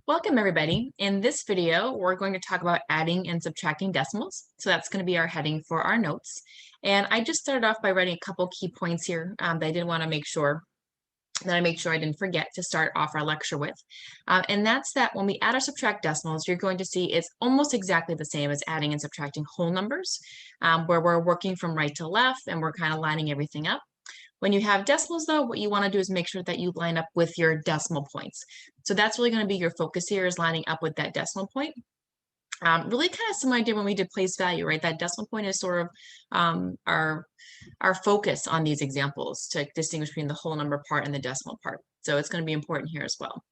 Welcome everybody. In this video, we're going to talk about adding and subtracting decimals. So that's going to be our heading for our notes. And I just started off by writing a couple key points here that I did want to make sure that I didn't forget to start off our lecture with. And that's that when we add or subtract decimals, you're going to see it's almost exactly the same as adding and subtracting whole numbers, where we're working from right to left and we're kind of lining everything up. When you have decimals though, what you want to do is make sure that you line up with your decimal points. So that's really going to be your focus here, is lining up with that decimal point. Really kind of similar idea when we did place value, right? That decimal point is sort of our focus on these examples to distinguish between the whole number part and the decimal part. So it's going to be important here as well.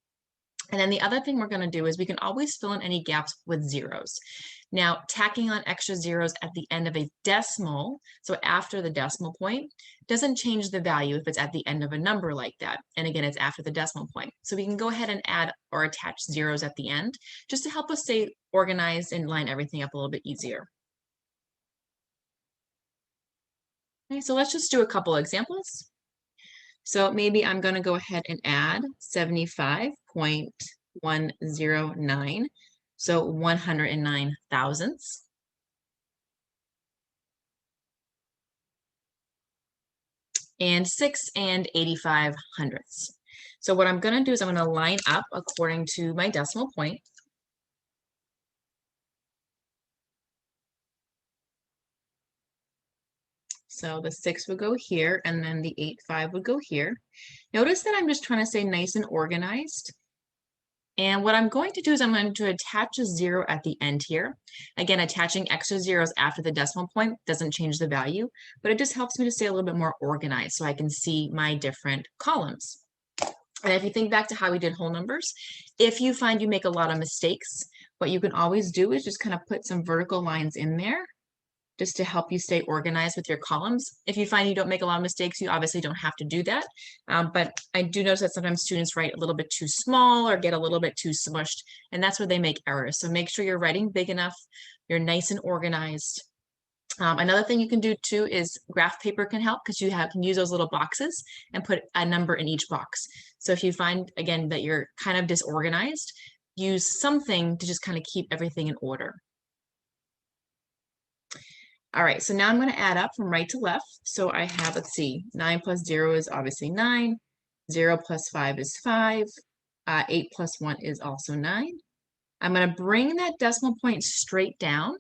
And then the other thing we're going to do is we can always fill in any gaps with zeros. Now, tacking on extra zeros at the end of a decimal, so after the decimal point, doesn't change the value if it's at the end of a number like that. And again, it's after the decimal point. So we can go ahead and add or attach zeros at the end just to help us stay organized and line everything up a little bit easier. Okay, so let's just do a couple examples. So maybe I'm going to go ahead and add 75.109, so 109 thousandths. And 6 and 85 hundredths. So what I'm going to do is I'm going to line up according to my decimal point. So the 6 would go here, and then the 85 would go here. Notice that I'm just trying to stay nice and organized. And what I'm going to do is I'm going to attach a 0 at the end here. Again, attaching extra zeros after the decimal point doesn't change the value, but it just helps me to stay a little bit more organized so I can see my different columns. And if you think back to how we did whole numbers, if you find you make a lot of mistakes, what you can always do is just kind of put some vertical lines in there just to help you stay organized with your columns. If you find you don't make a lot of mistakes, you obviously don't have to do that. But I do notice that sometimes students write a little bit too small or get a little bit too smushed, and that's where they make errors. So make sure you're writing big enough, you're nice and organized. Another thing you can do too is graph paper can help, because you can use those little boxes and put a number in each box. So if you find, again, that you're kind of disorganized, use something to just kind of keep everything in order. All right, so now I'm going to add up from right to left. So I have, let's see, 9 plus 0 is obviously 9. 0 plus 5 is 5. 8 plus 1 is also 9. I'm going to bring that decimal point straight down.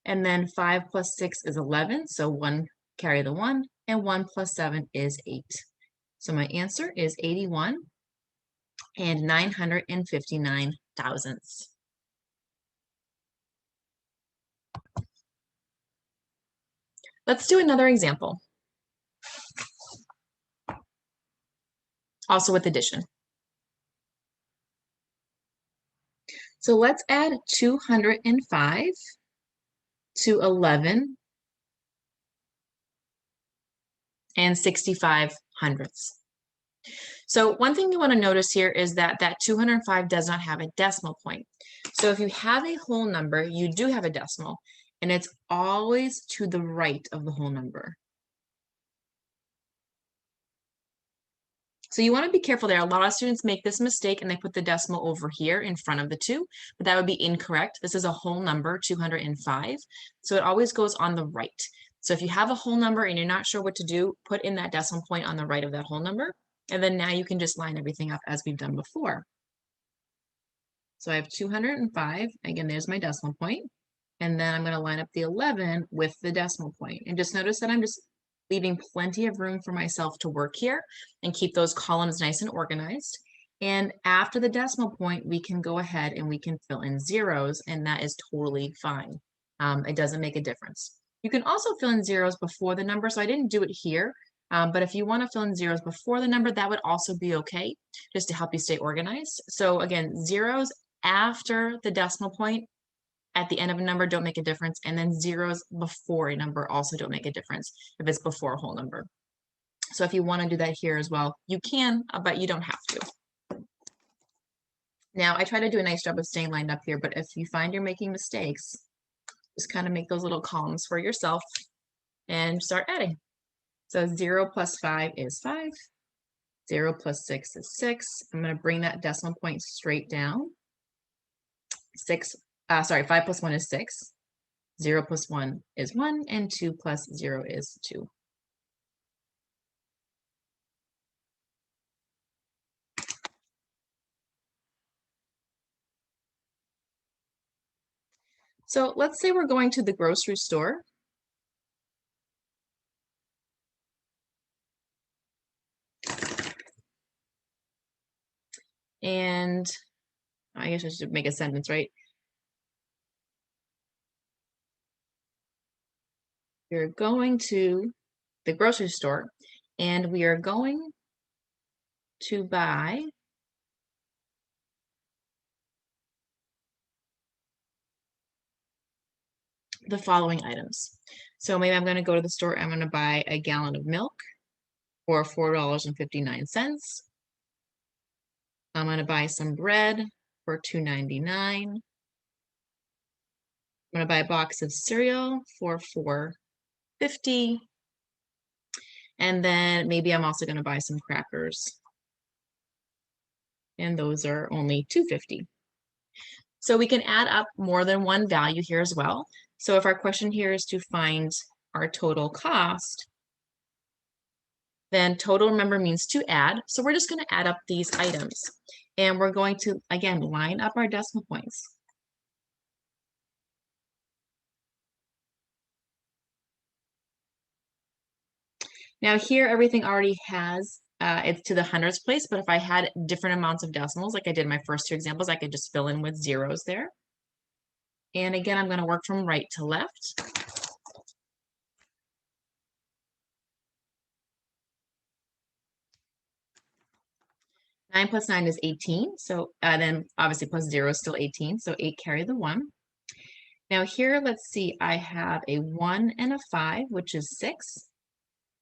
And then 5 plus 6 is 11. So 1, carry the 1. And 1 plus 7 is 8. So my answer is 81 and 959 thousandths. Let's do another example. Also with addition. So let's add 205 to 11 and 65 hundredths. So one thing you want to notice here is that 205 does not have a decimal point. So if you have a whole number, you do have a decimal, and it's always to the right of the whole number. So you want to be careful there. A lot of students make this mistake and they put the decimal over here in front of the 2, but that would be incorrect. This is a whole number, 205. So it always goes on the right. So if you have a whole number and you're not sure what to do, put in that decimal point on the right of that whole number. And then now you can just line everything up as we've done before. So I have 205. Again, there's my decimal point. And then I'm going to line up the 11 with the decimal point. And just notice that I'm just leaving plenty of room for myself to work here and keep those columns nice and organized. And after the decimal point, we can go ahead and we can fill in zeros, and that is totally fine. It doesn't make a difference. You can also fill in zeros before the number, so I didn't do it here, but if you want to fill in zeros before the number, that would also be okay, just to help you stay organized. So again, zeros after the decimal point at the end of a number don't make a difference, and then zeros before a number also don't make a difference if it's before a whole number. So if you want to do that here as well, you can, but you don't have to. Now, I try to do a nice job of staying lined up here, but if you find you're making mistakes, just kind of make those little columns for yourself and start adding. So 0 plus 5 is 5. 0 plus 6 is 6. I'm going to bring that decimal point straight down. 5 plus 1 is 6. 0 plus 1 is 1, and 2 plus 0 is 2. So let's say we're going to the grocery store. And I guess I should make a sentence, right? We're going to the grocery store and we are going to buy the following items. So maybe I'm going to go to the store, I'm going to buy a gallon of milk for $4.59. I'm going to buy some bread for $2.99. I'm going to buy a box of cereal for $4.50. And then maybe I'm also going to buy some crackers. And those are only $2.50. So we can add up more than one value here as well. So if our question here is to find our total cost, then total, remember, means to add. So we're just going to add up these items. And we're going to, again, line up our decimal points. Now here, everything already has, it's to the hundredths place, but if I had different amounts of decimals, like I did in my first two examples, I could just fill in with zeros there. And again, I'm going to work from right to left. Nine plus 9 is 18. So then obviously plus 0 is still 18. So 8 carry the 1. Now here, let's see, I have a 1 and a 5, which is 6.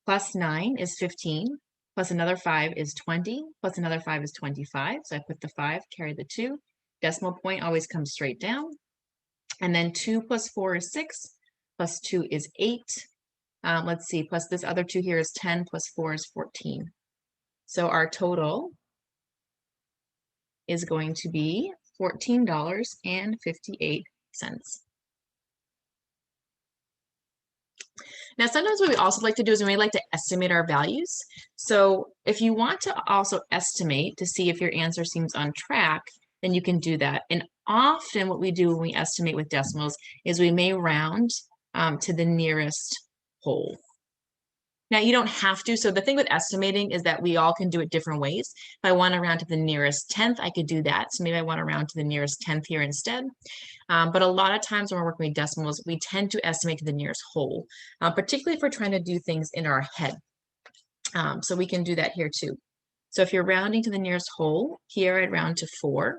Plus 9 is 15. Plus another 5 is 20. Plus another 5 is 25. So I put the 5, carry the 2. Decimal point always comes straight down. And then 2 plus 4 is 6. Plus 2 is 8. Let's see, plus this other 2 here is 10. Plus 4 is 14. So our total is going to be $14.58. Now, sometimes what we also like to do is we like to estimate our values. So if you want to also estimate to see if your answer seems on track, then you can do that. And often what we do when we estimate with decimals is we may round to the nearest whole. Now, you don't have to. So the thing with estimating is that we all can do it different ways. If I want to round to the nearest 10th, I could do that. So maybe I want to round to the nearest 10th here instead. But a lot of times when we're working with decimals, we tend to estimate to the nearest whole, particularly if we're trying to do things in our head. So we can do that here too. So if you're rounding to the nearest whole, here I'd round to 4,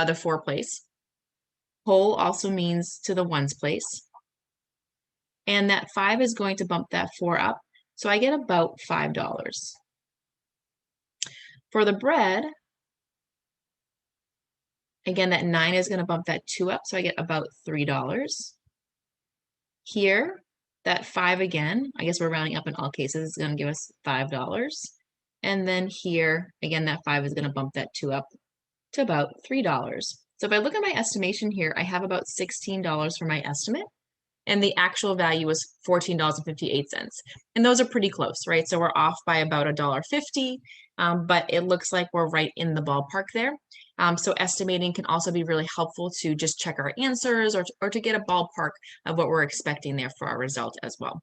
the 4 place. Whole also means to the ones place. And that 5 is going to bump that 4 up. So I get about $5. For the bread, again, that 9 is going to bump that 2 up, so I get about $3. Here, that 5 again, I guess we're rounding up in all cases, is going to give us $5. And then here, again, that 5 is going to bump that 2 up to about $3. So if I look at my estimation here, I have about $16 for my estimate. And the actual value was $14.58. And those are pretty close, right? So we're off by about $1.50, but it looks like we're right in the ballpark there. So estimating can also be really helpful to just check our answers or to get a ballpark of what we're expecting there for our result as well.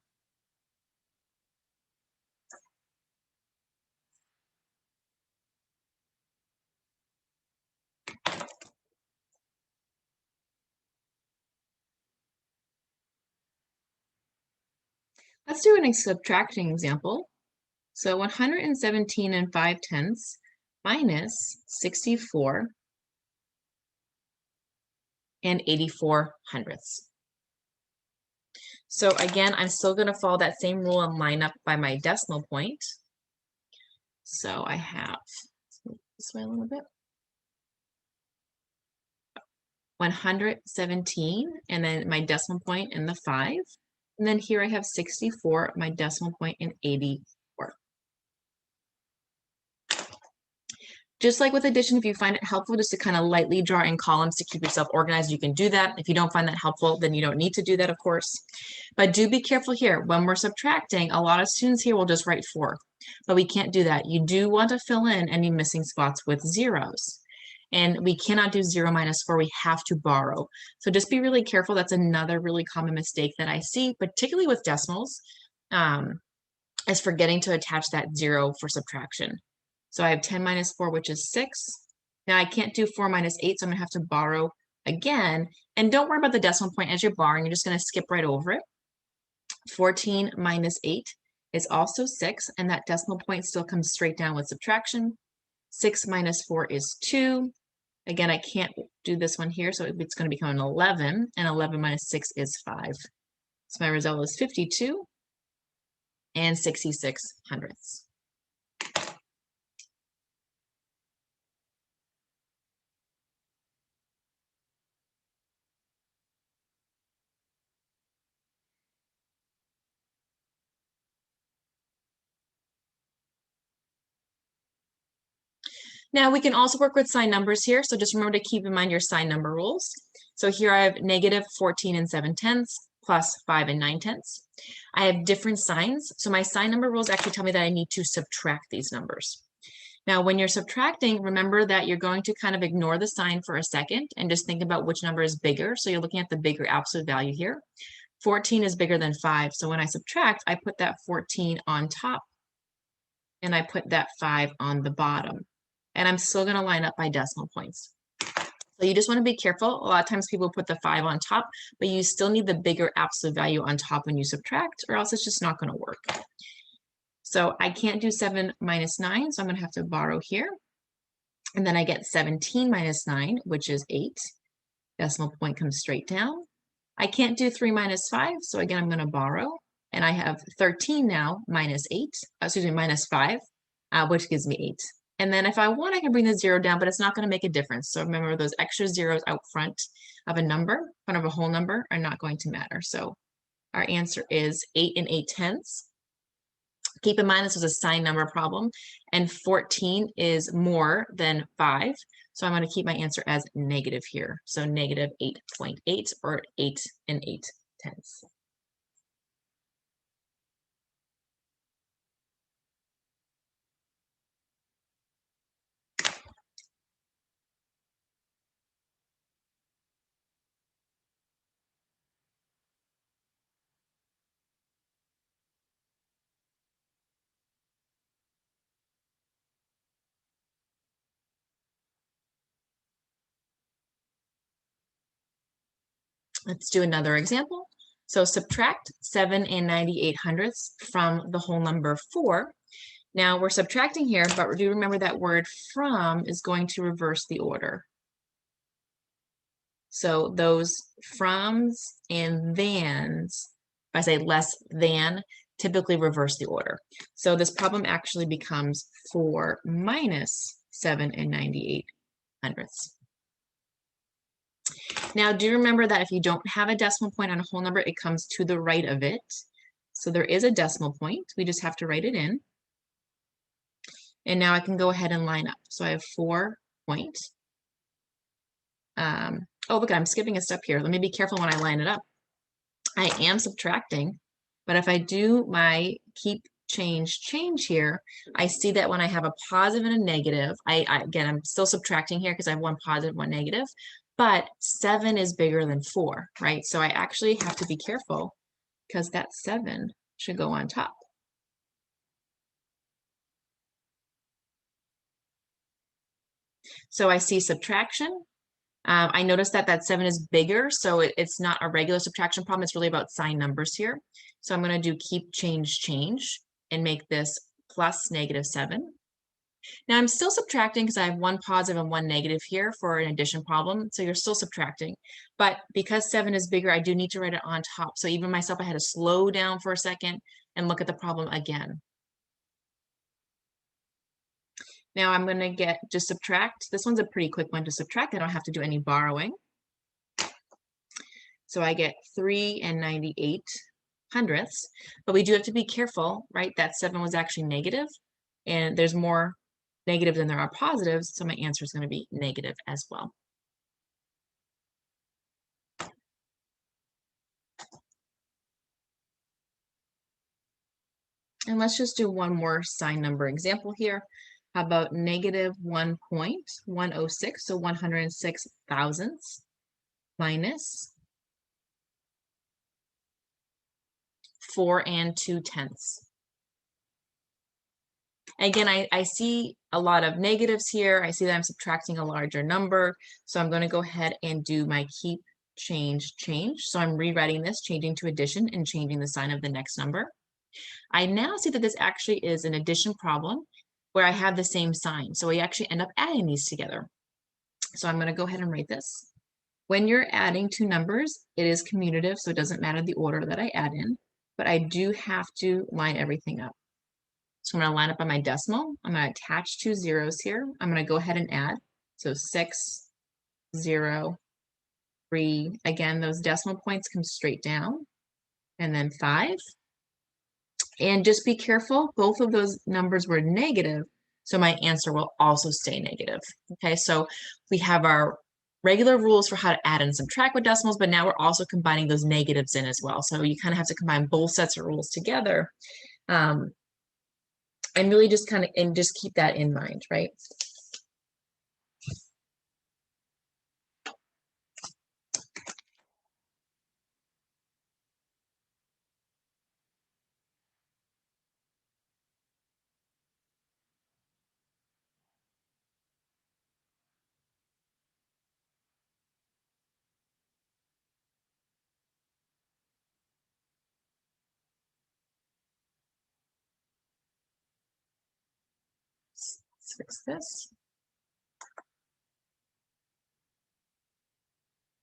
Let's do a subtracting example. So 117 5/10 minus 64 84 hundredths. So again, I'm still going to follow that same rule and line up by my decimal point. So I have, let's move this way a little bit, 117, and then my decimal point in the 5. And then here I have 64, my decimal point in 84. Just like with addition, if you find it helpful just to kind of lightly draw in columns to keep yourself organized, you can do that. If you don't find that helpful, then you don't need to do that, of course. But do be careful here. When we're subtracting, a lot of students here will just write 4, but we can't do that. You do want to fill in any missing spots with zeros. And we cannot do 0 minus 4, we have to borrow. So just be really careful. That's another really common mistake that I see, particularly with decimals, is forgetting to attach that 0 for subtraction. So I have 10 minus 4, which is 6. Now I can't do 4 minus 8, so I'm gonna have to borrow again. And don't worry about the decimal point as you're borrowing, you're just gonna skip right over it. 14 minus 8 is also 6, and that decimal point still comes straight down with subtraction. 6 minus 4 is 2. Again, I can't do this one here, so it's gonna become an 11, and 11 minus 6 is 5. So my result is 52 and 66 hundredths. Now we can also work with sign numbers here, so just remember to keep in mind your sign number rules. So here I have negative 14 and 7/10 plus 5 and 9/10. I have different signs, so my sign number rules actually tell me that I need to subtract these numbers. Now when you're subtracting, remember that you're going to kind of ignore the sign for a second and just think about which number is bigger. So you're looking at the bigger absolute value here. 14 is bigger than 5, so when I subtract, I put that 14 on top and I put that 5 on the bottom. And I'm still going to line up by decimal points. So you just want to be careful. A lot of times people put the 5 on top, but you still need the bigger absolute value on top when you subtract, or else it's just not going to work. So I can't do 7 minus 9, so I'm going to have to borrow here. And then I get 17 minus 9, which is 8. Decimal point comes straight down. I can't do 3 minus 5, so again, I'm going to borrow. And I have 13 now minus 5, which gives me 8. And then if I want, I can bring the 0 down, but it's not going to make a difference. So remember, those extra zeros out front of a number, front of a whole number, are not going to matter. So our answer is 8 and 8/10. Keep in mind, this was a sign number problem, and 14 is more than 5. So I'm going to keep my answer as negative here. So negative 8.8 or 8 and 8/10. Let's do another example. So subtract 7 and 98 hundredths from the whole number 4. Now we're subtracting here, but do remember that word from is going to reverse the order. So those froms and thans, if I say less than, typically reverse the order. So this problem actually becomes 4 minus 7 and 98 hundredths. Now, do remember that if you don't have a decimal point on a whole number, it comes to the right of it. So there is a decimal point. We just have to write it in. And now I can go ahead and line up. So I have 4 points. Oh, look, I'm skipping a step here. Let me be careful when I line it up. I am subtracting, but if I do my keep change here, I see that when I have a positive and a negative, again, I'm still subtracting here because I have one positive, one negative, but 7 is bigger than 4, right? So I actually have to be careful because that 7 should go on top. So I see subtraction. I noticed that that 7 is bigger, so it's not a regular subtraction problem. It's really about sign numbers here. So I'm going to do keep change and make this plus negative 7. Now I'm still subtracting because I have one positive and one negative here for an addition problem. So you're still subtracting. But because 7 is bigger, I do need to write it on top. So even myself, I had to slow down for a second and look at the problem again. Now I'm going to get just subtract. This one's a pretty quick one to subtract. I don't have to do any borrowing. So I get 3 and 98 hundredths, but we do have to be careful, right? That 7 was actually negative, and there's more negatives than there are positives, so my answer is going to be negative as well. And let's just do one more sign number example here. How about negative 1.106, so 106 thousandths, minus 4 2/10. Again, I see a lot of negatives here. I see that I'm subtracting a larger number. So I'm going to go ahead and do my keep, change, change. So I'm rewriting this, changing to addition and changing the sign of the next number. I now see that this actually is an addition problem where I have the same sign. So we actually end up adding these together. So I'm going to go ahead and write this. When you're adding two numbers, it is commutative, so it doesn't matter the order that I add in, but I do have to line everything up. So I'm going to line up on my decimal. I'm going to attach two zeros here. I'm going to go ahead and add. So 6, 0, 3. Again, those decimal points come straight down. And then 5. And just be careful, both of those numbers were negative, so my answer will also stay negative. Okay, so we have our regular rules for how to add and subtract with decimals, but now we're also combining those negatives in as well. So you kind of have to combine both sets of rules together. And really just just keep that in mind, right? Let's fix this.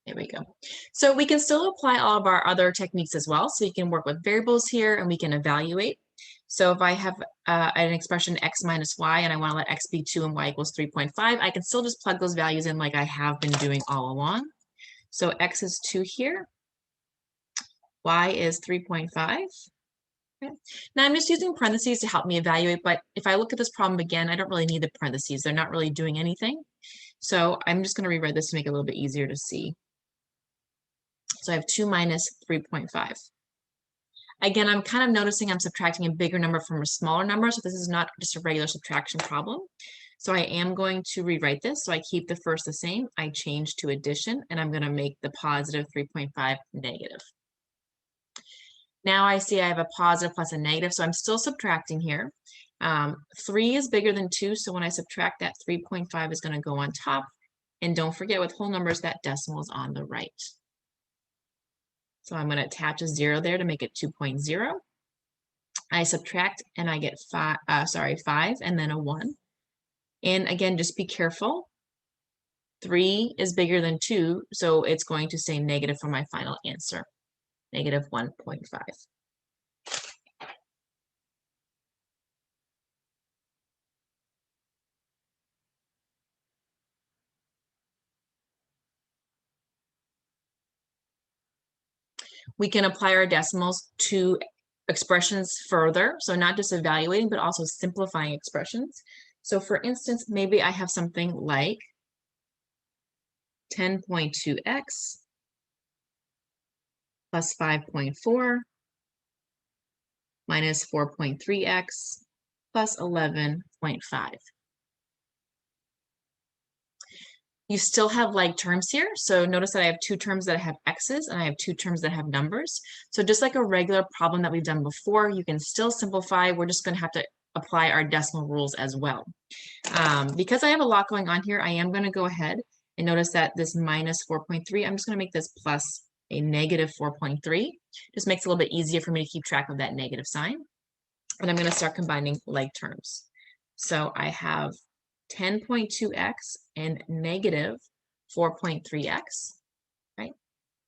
There we go. So we can still apply all of our other techniques as well. So you can work with variables here and we can evaluate. So if I have an expression x minus y and I want to let x be 2 and y equals 3.5, I can still just plug those values in like I have been doing all along. So x is 2 here, y is 3.5. Okay. Now I'm just using parentheses to help me evaluate, but if I look at this problem again, I don't really need the parentheses. They're not really doing anything. So I'm just going to rewrite this to make it a little bit easier to see. So I have 2 minus 3.5. Again, I'm kind of noticing I'm subtracting a bigger number from a smaller number, so this is not just a regular subtraction problem. So I am going to rewrite this. So I keep the first the same. I change to addition, and I'm going to make the positive 3.5 negative. Now I see I have a positive plus a negative, so I'm still subtracting here. 3 is bigger than 2, so when I subtract that, 3.5 is going to go on top. And don't forget, with whole numbers, that decimal is on the right. So I'm going to attach a 0 there to make it 2.0. I subtract and I get 5 and then a 1. And again, just be careful. 3 is bigger than 2, so it's going to say negative for my final answer, negative 1.5. We can apply our decimals to expressions further, so not just evaluating, but also simplifying expressions. So for instance, maybe I have something like 10.2x plus 5.4 minus 4.3x plus 11.5. You still have like terms here. So notice that I have two terms that have x's and I have two terms that have numbers. So just like a regular problem that we've done before, you can still simplify. We're just going to have to apply our decimal rules as well. Because I have a lot going on here, I am going to go ahead and notice that this minus 4.3, I'm just going to make this plus a negative 4.3. Just makes it a little bit easier for me to keep track of that negative sign. And I'm going to start combining like terms. So I have 10.2x and negative 4.3x, right?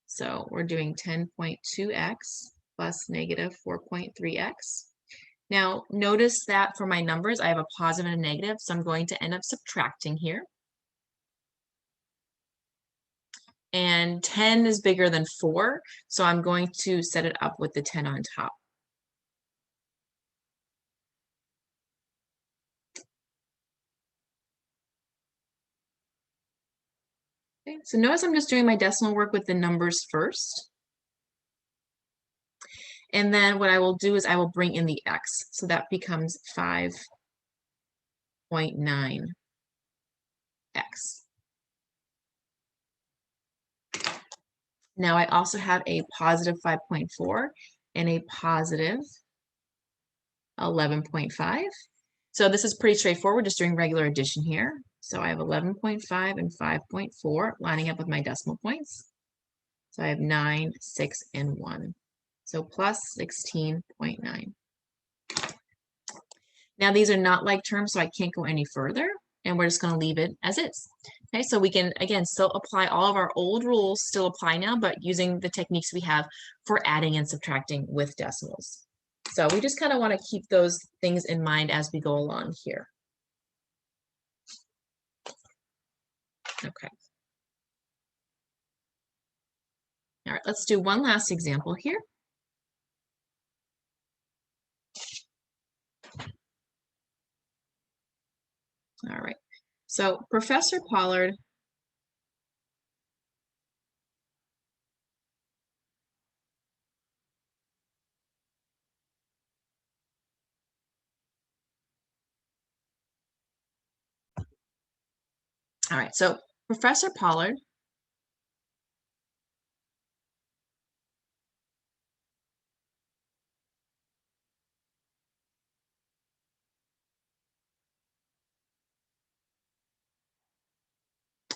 So we're doing 10.2x plus negative 4.3x. Now, notice that for my numbers, I have a positive and a negative, so I'm going to end up subtracting here. And 10 is bigger than 4, so I'm going to set it up with the 10 on top. Okay, so notice I'm just doing my decimal work with the numbers first. And then what I will do is I will bring in the x. So that becomes 5.9x. Now I also have a positive 5.4 and a positive 11.5. So this is pretty straightforward, just doing regular addition here. So I have 11.5 and 5.4 lining up with my decimal points. So I have 9, 6, and 1. So plus 16.9. Now these are not like terms, so I can't go any further, and we're just going to leave it as is. Okay, so we can, again, still apply all of our old rules, still apply now, but using the techniques we have for adding and subtracting with decimals. So we just kind of want to keep those things in mind as we go along here. Okay. All right, let's do one last example here. All right, so Professor Pollard Professor Pollard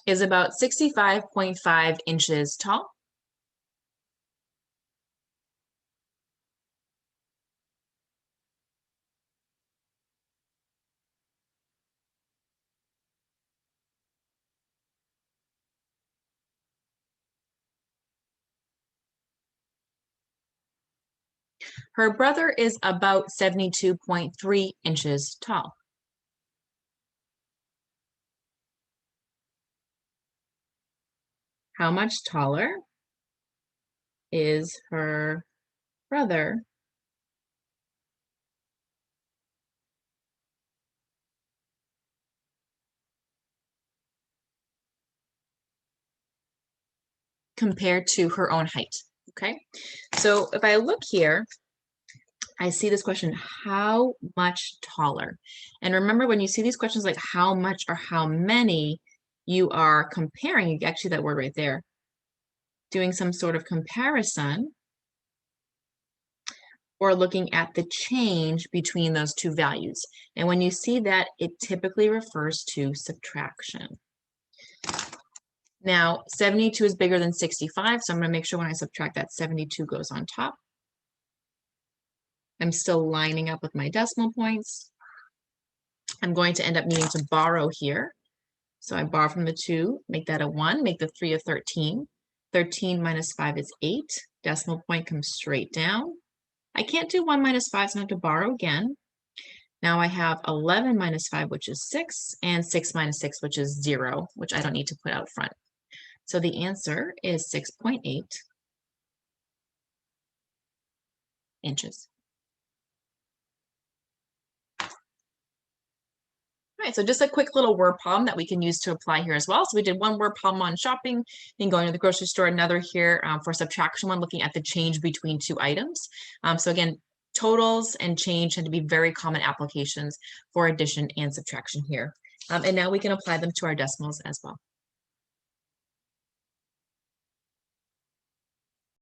is about 65.5 inches tall. Her brother is about 72.3 inches tall. How much taller is her brother compared to her own height? Okay, so if I look here, I see this question, how much taller? And remember, when you see these questions like how much or how many, you are comparing, actually that word right there, doing some sort of comparison or looking at the change between those two values. And when you see that, it typically refers to subtraction. Now, 72 is bigger than 65, so I'm going to make sure when I subtract that 72 goes on top. I'm still lining up with my decimal points. I'm going to end up needing to borrow here. So I borrow from the 2, make that a 1, make the 3 a 13. 13 minus 5 is 8. Decimal point comes straight down. I can't do 1 minus 5, so I have to borrow again. Now I have 11 minus 5, which is 6, and 6 minus 6, which is 0, which I don't need to put out front. So the answer is 6.8 inches. All right, so just a quick little word problem that we can use to apply here as well. So we did one word problem on shopping, then going to the grocery store, another here for subtraction one, looking at the change between two items. So again, totals and change tend to be very common applications for addition and subtraction here. And now we can apply them to our decimals as well.